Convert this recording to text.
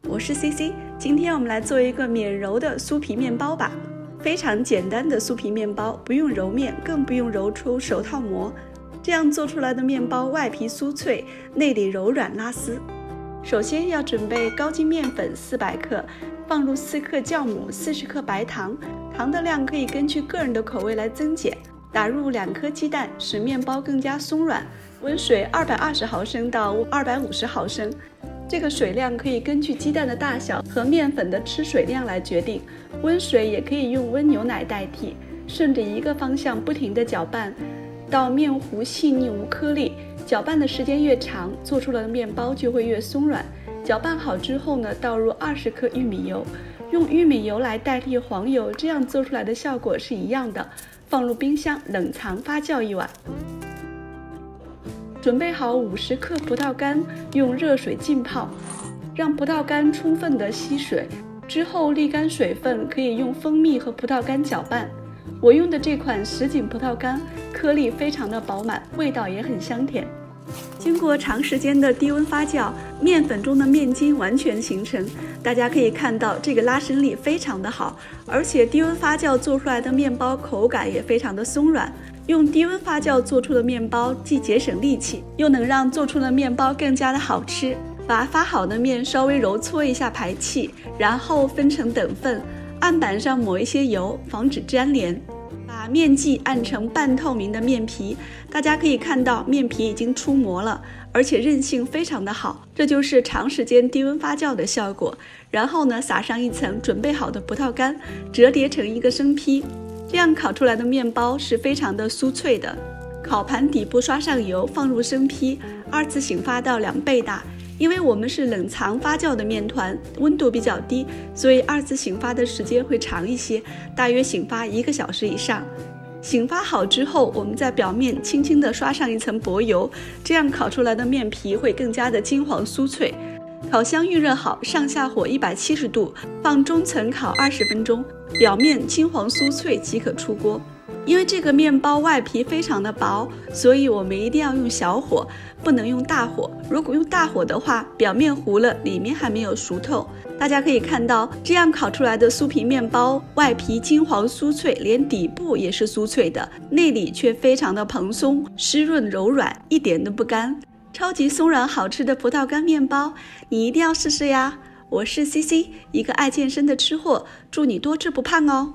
我是 CC， 今天我们来做一个免揉的酥皮面包吧。非常简单的酥皮面包，不用揉面，更不用揉出手套膜，这样做出来的面包外皮酥脆，内里柔软拉丝。首先要准备高筋面粉400克，放入4克酵母、40克白糖，糖的量可以根据个人的口味来增减。打入2颗鸡蛋，使面包更加松软。温水220毫升到250毫升。这个水量可以根据鸡蛋的大小和面粉的吃水量来决定，温水也可以用温牛奶代替。顺着一个方向不停地搅拌，到面糊细腻无颗粒。搅拌的时间越长，做出来的面包就会越松软。搅拌好之后呢，倒入20克玉米油，用玉米油来代替黄油，这样做出来的效果是一样的。放入冰箱冷藏发酵1晚。准备好50克葡萄干，用热水浸泡，让葡萄干充分的吸水。之后沥干水分，可以用蜂蜜和葡萄干搅拌。我用的这款什锦葡萄干，颗粒非常的饱满，味道也很香甜。经过长时间的低温发酵，面粉中的面筋完全形成。大家可以看到，这个拉伸力非常的好，而且低温发酵做出来的面包口感也非常的松软。用低温发酵做出的面包，既节省力气，又能让做出的面包更加的好吃。把发好的面稍微揉搓一下排气，然后分成等份，案板上抹一些油，防止粘连。把面剂按成半透明的面皮，大家可以看到面皮已经出膜了，而且韧性非常的好，这就是长时间低温发酵的效果。然后呢，撒上一层准备好的葡萄干，折叠成一个生坯，这样烤出来的面包是非常的酥脆的。烤盘底部刷上油，放入生坯，2次醒发到2倍大。因为我们是冷藏发酵的面团，温度比较低，所以2次醒发的时间会长一些，大约醒发1个小时以上。醒发好之后，我们在表面轻轻地刷上一层薄油，这样烤出来的面皮会更加的金黄酥脆。烤箱预热好，上下火170度，放中层烤20分钟，表面金黄酥脆即可出锅。因为这个面包外皮非常的薄，所以我们一定要用小火，不能用大火。如果用大火的话，表面糊了，里面还没有熟透。大家可以看到，这样烤出来的酥皮面包，外皮金黄酥脆，连底部也是酥脆的，内里却非常的蓬松、湿润柔软，一点都不干。超级松软好吃的葡萄干面包，你一定要试试呀！我是 CC， 一个爱健身的吃货，祝你多吃不胖哦。